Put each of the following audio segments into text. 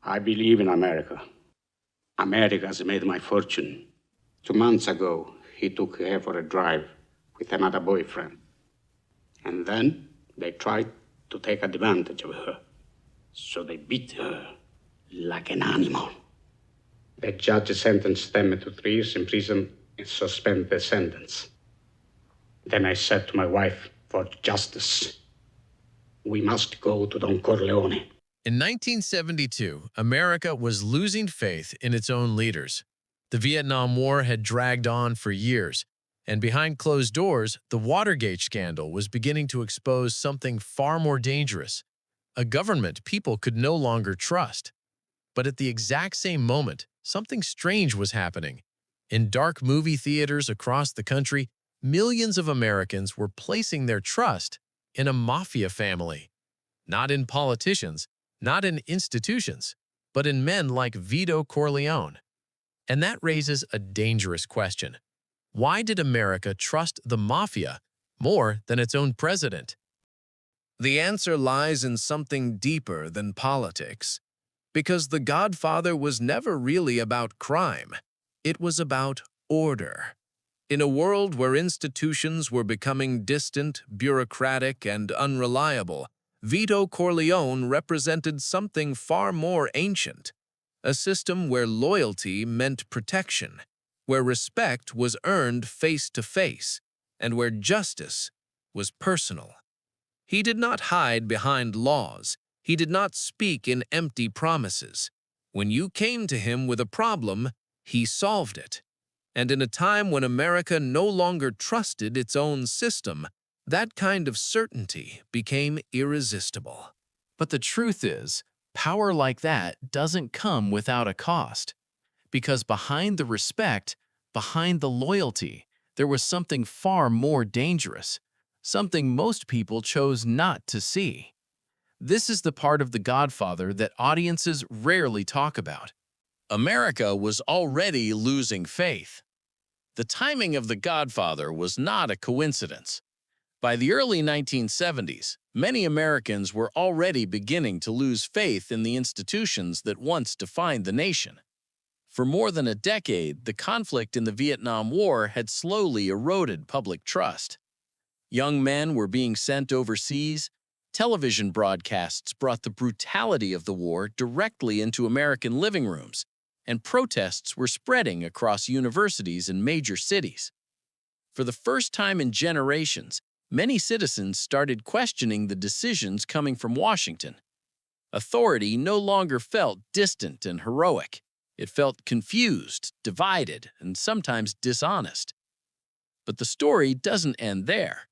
I believe in America. America's made my fortune. 2 months ago, he took her for a drive with another boyfriend. And then they tried to take advantage of her. So they beat her like an animal. The judge sentenced them to 3 years in prison and suspended the sentence. Then I said to my wife, for justice, we must go to Don Corleone. In 1972, America was losing faith in its own leaders. The Vietnam War had dragged on for years, and behind closed doors, the Watergate scandal was beginning to expose something far more dangerous, a government people could no longer trust. But at the exact same moment, something strange was happening. In dark movie theaters across the country, millions of Americans were placing their trust in a mafia family. Not in politicians, not in institutions, but in men like Vito Corleone. And that raises a dangerous question. Why did America trust the mafia more than its own president? The answer lies in something deeper than politics. Because The Godfather was never really about crime. It was about order. In a world where institutions were becoming distant, bureaucratic, and unreliable, Vito Corleone represented something far more ancient. A system where loyalty meant protection, where respect was earned face to face, and where justice was personal. He did not hide behind laws. He did not speak in empty promises. When you came to him with a problem, he solved it. And in a time when America no longer trusted its own system, that kind of certainty became irresistible. But the truth is, power like that doesn't come without a cost. Because behind the respect, behind the loyalty, there was something far more dangerous, something most people chose not to see. This is the part of The Godfather that audiences rarely talk about. America was already losing faith. The timing of The Godfather was not a coincidence. By the early 1970s, many Americans were already beginning to lose faith in the institutions that once defined the nation. For more than a decade, the conflict in the Vietnam War had slowly eroded public trust. Young men were being sent overseas. Television broadcasts brought the brutality of the war directly into American living rooms, and protests were spreading across universities and major cities. For the first time in generations, many citizens started questioning the decisions coming from Washington. Authority no longer felt distant and heroic. It felt confused, divided, and sometimes dishonest. But the story doesn't end there.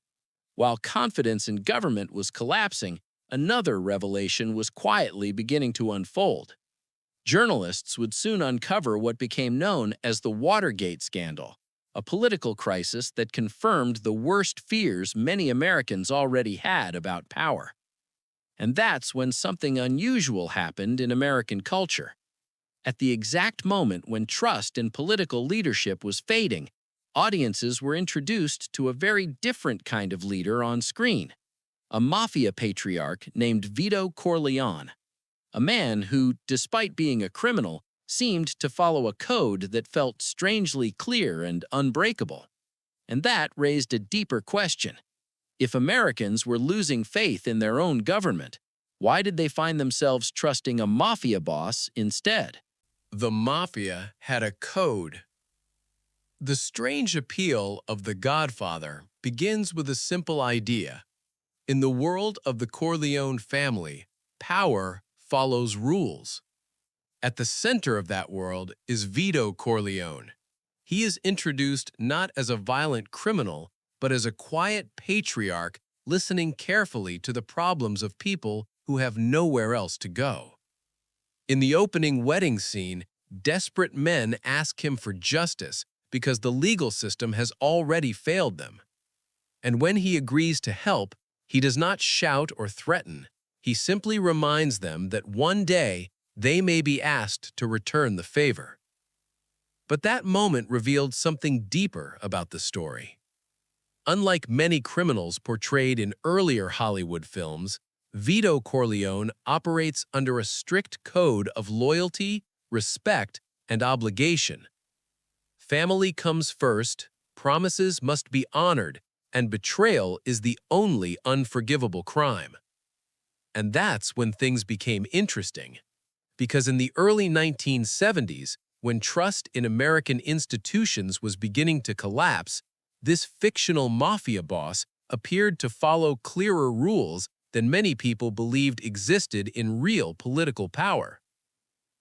While confidence in government was collapsing, another revelation was quietly beginning to unfold. Journalists would soon uncover what became known as the Watergate scandal, a political crisis that confirmed the worst fears many Americans already had about power. And that's when something unusual happened in American culture. At the exact moment when trust in political leadership was fading, audiences were introduced to a very different kind of leader on screen, a mafia patriarch named Vito Corleone, a man who, despite being a criminal, seemed to follow a code that felt strangely clear and unbreakable. And that raised a deeper question. If Americans were losing faith in their own government, why did they find themselves trusting a mafia boss instead? The mafia had a code. The strange appeal of The Godfather begins with a simple idea. In the world of the Corleone family, power follows rules. At the center of that world is Vito Corleone. He is introduced not as a violent criminal, but as a quiet patriarch listening carefully to the problems of people who have nowhere else to go. In the opening wedding scene, desperate men ask him for justice because the legal system has already failed them. And when he agrees to help, he does not shout or threaten. He simply reminds them that one day they may be asked to return the favor. But that moment revealed something deeper about the story. Unlike many criminals portrayed in earlier Hollywood films, Vito Corleone operates under a strict code of loyalty, respect, and obligation. Family comes first, promises must be honored, and betrayal is the only unforgivable crime. And that's when things became interesting. Because in the early 1970s, when trust in American institutions was beginning to collapse, this fictional mafia boss appeared to follow clearer rules than many people believed existed in real political power.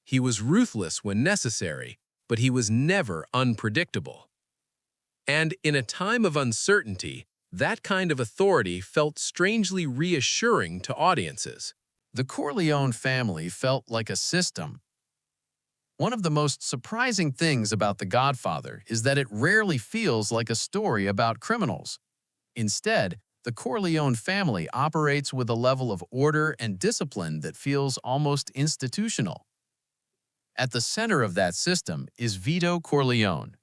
He was ruthless when necessary, but he was never unpredictable. And in a time of uncertainty, that kind of authority felt strangely reassuring to audiences. The Corleone family felt like a system. One of the most surprising things about The Godfather is that it rarely feels like a story about criminals. Instead, the Corleone family operates with a level of order and discipline that feels almost institutional. At the center of that system is Vito Corleone.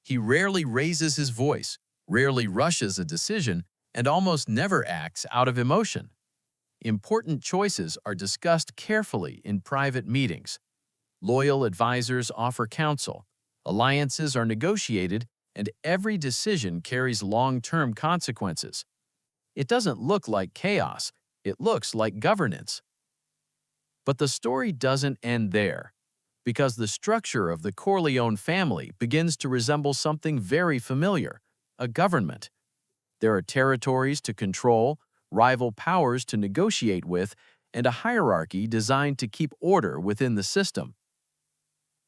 He rarely raises his voice, rarely rushes a decision, and almost never acts out of emotion. Important choices are discussed carefully in private meetings. Loyal advisors offer counsel, alliances are negotiated, and every decision carries long-term consequences. It doesn't look like chaos, it looks like governance. But the story doesn't end there, because the structure of the Corleone family begins to resemble something very familiar, a government. There are territories to control, rival powers to negotiate with, and a hierarchy designed to keep order within the system.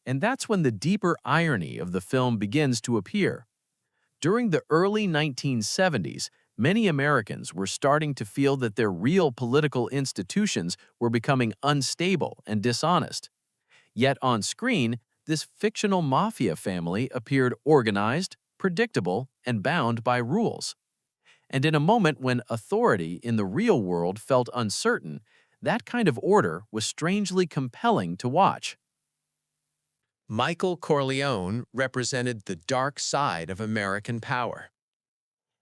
And that's when the deeper irony of the film begins to appear. During the early 1970s, many Americans were starting to feel that their real political institutions were becoming unstable and dishonest. Yet on screen, this fictional mafia family appeared organized, predictable, and bound by rules. And in a moment when authority in the real world felt uncertain, that kind of order was strangely compelling to watch. Michael Corleone represented the dark side of American power.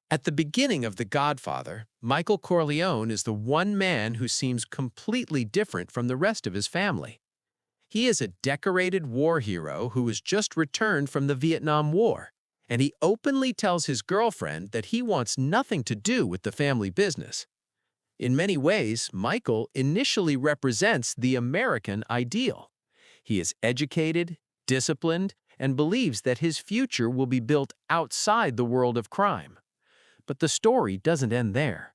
At the beginning of The Godfather, Michael Corleone is the one man who seems completely different from the rest of his family. He is a decorated war hero who has just returned from the Vietnam War, and he openly tells his girlfriend that he wants nothing to do with the family business. In many ways, Michael initially represents the American ideal. He is educated, disciplined, and believes that his future will be built outside the world of crime. But the story doesn't end there.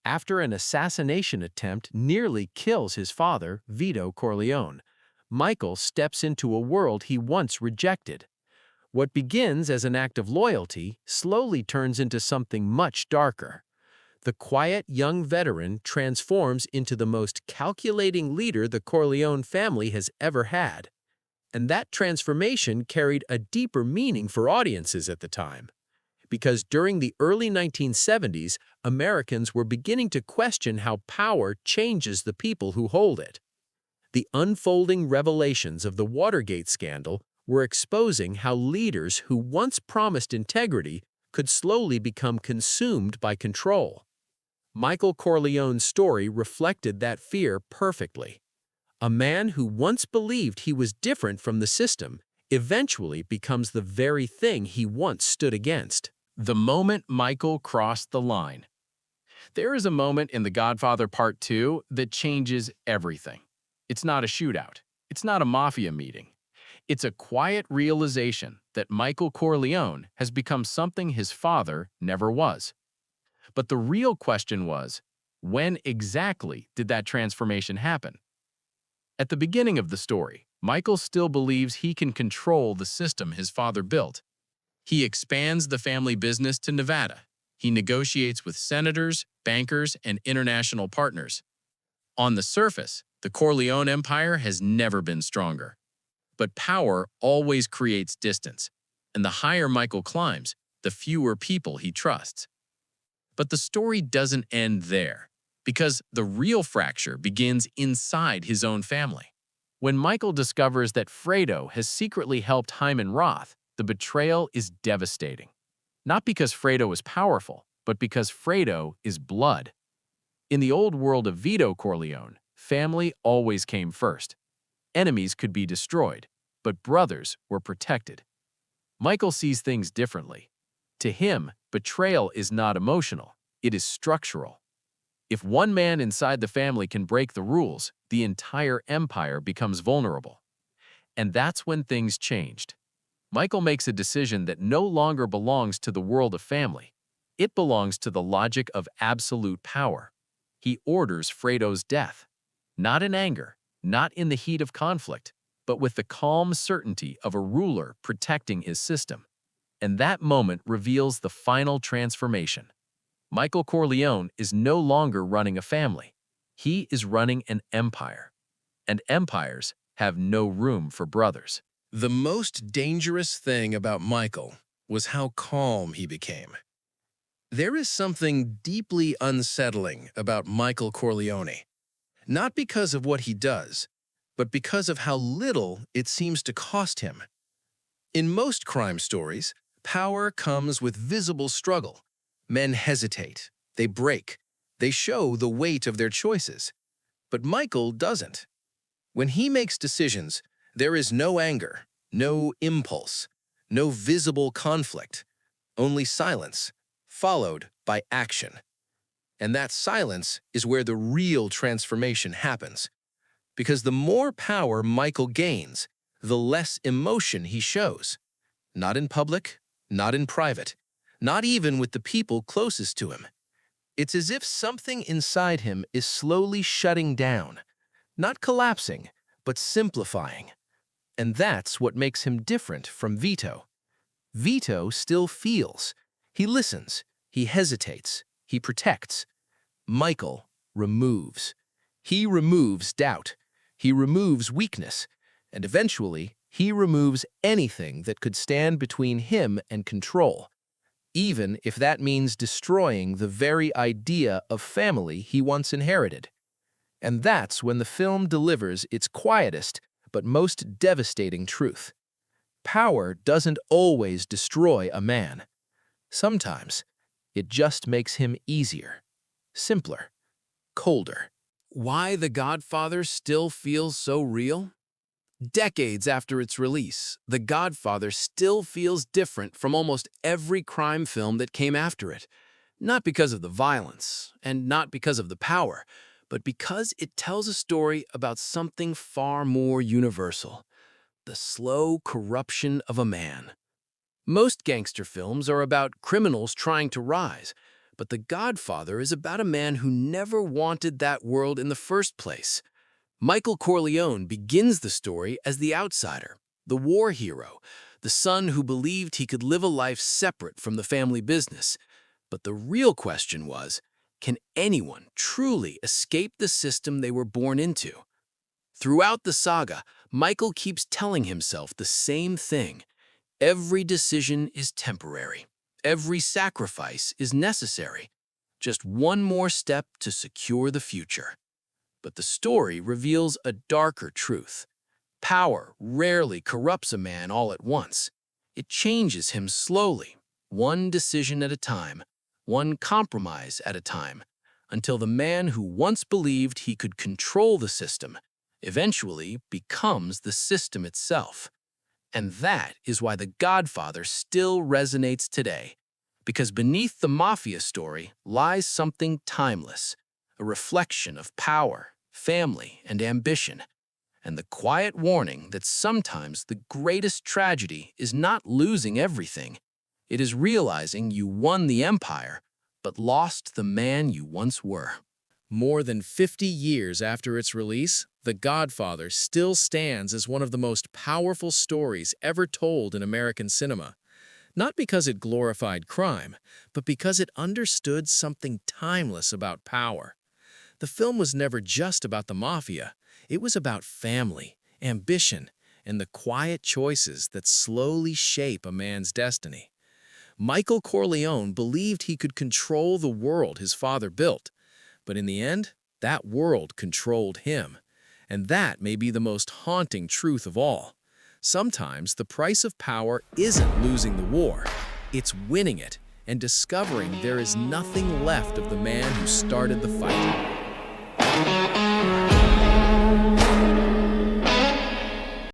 After an assassination attempt nearly kills his father, Vito Corleone, Michael steps into a world he once rejected. What begins as an act of loyalty slowly turns into something much darker. The quiet young veteran transforms into the most calculating leader the Corleone family has ever had. And that transformation carried a deeper meaning for audiences at the time. Because during the early 1970s, Americans were beginning to question how power changes the people who hold it. The unfolding revelations of the Watergate scandal were exposing how leaders who once promised integrity could slowly become consumed by control. Michael Corleone's story reflected that fear perfectly. A man who once believed he was different from the system eventually becomes the very thing he once stood against. The moment Michael crossed the line. There is a moment in The Godfather Part 2 that changes everything. It's not a shootout. It's not a mafia meeting. It's a quiet realization that Michael Corleone has become something his father never was. But the real question was, when exactly did that transformation happen? At the beginning of the story, Michael still believes he can control the system his father built. He expands the family business to Nevada. He negotiates with senators, bankers, and international partners. On the surface, the Corleone empire has never been stronger. But power always creates distance, and the higher Michael climbs, the fewer people he trusts. But the story doesn't end there, because the real fracture begins inside his own family. When Michael discovers that Fredo has secretly helped Hyman Roth, the betrayal is devastating. Not because Fredo is powerful, but because Fredo is blood. In the old world of Vito Corleone, family always came first. Enemies could be destroyed, but brothers were protected. Michael sees things differently. To him, betrayal is not emotional, it is structural. If one man inside the family can break the rules, the entire empire becomes vulnerable. And that's when things changed. Michael makes a decision that no longer belongs to the world of family. It belongs to the logic of absolute power. He orders Fredo's death. Not in anger, not in the heat of conflict, but with the calm certainty of a ruler protecting his system. And that moment reveals the final transformation. Michael Corleone is no longer running a family. He is running an empire. And empires have no room for brothers. The most dangerous thing about Michael was how calm he became. There is something deeply unsettling about Michael Corleone, not because of what he does, but because of how little it seems to cost him. In most crime stories, power comes with visible struggle. Men hesitate, they break, they show the weight of their choices. But Michael doesn't. When he makes decisions, there is no anger, no impulse, no visible conflict, only silence, followed by action. And that silence is where the real transformation happens. Because the more power Michael gains, the less emotion he shows. Not in public, not in private, not even with the people closest to him. It's as if something inside him is slowly shutting down, not collapsing, but simplifying. And that's what makes him different from Vito. Vito still feels. He listens. He hesitates. He protects. Michael removes. He removes doubt. He removes weakness. And eventually, he removes anything that could stand between him and control, even if that means destroying the very idea of family he once inherited. And that's when the film delivers its quietest but most devastating truth. Power doesn't always destroy a man. Sometimes, it just makes him easier, simpler, colder. Why The Godfather still feels so real? Decades after its release, The Godfather still feels different from almost every crime film that came after it. Not because of the violence, and not because of the power, but because it tells a story about something far more universal: the slow corruption of a man. Most gangster films are about criminals trying to rise, but The Godfather is about a man who never wanted that world in the first place. Michael Corleone begins the story as the outsider, the war hero, the son who believed he could live a life separate from the family business. But the real question was, can anyone truly escape the system they were born into? Throughout the saga, Michael keeps telling himself the same thing. Every decision is temporary. Every sacrifice is necessary. Just one more step to secure the future. But the story reveals a darker truth. Power rarely corrupts a man all at once. It changes him slowly, one decision at a time, one compromise at a time, until the man who once believed he could control the system eventually becomes the system itself. And that is why The Godfather still resonates today, because beneath the Mafia story lies something timeless, a reflection of power, family, and ambition, and the quiet warning that sometimes the greatest tragedy is not losing everything. It is realizing you won the empire, but lost the man you once were. More than 50 years after its release, The Godfather still stands as one of the most powerful stories ever told in American cinema. Not because it glorified crime, but because it understood something timeless about power. The film was never just about the mafia. It was about family, ambition, and the quiet choices that slowly shape a man's destiny. Michael Corleone believed he could control the world his father built, but in the end, that world controlled him. And that may be the most haunting truth of all. Sometimes the price of power isn't losing the war, it's winning it, and discovering there is nothing left of the man who started the fight.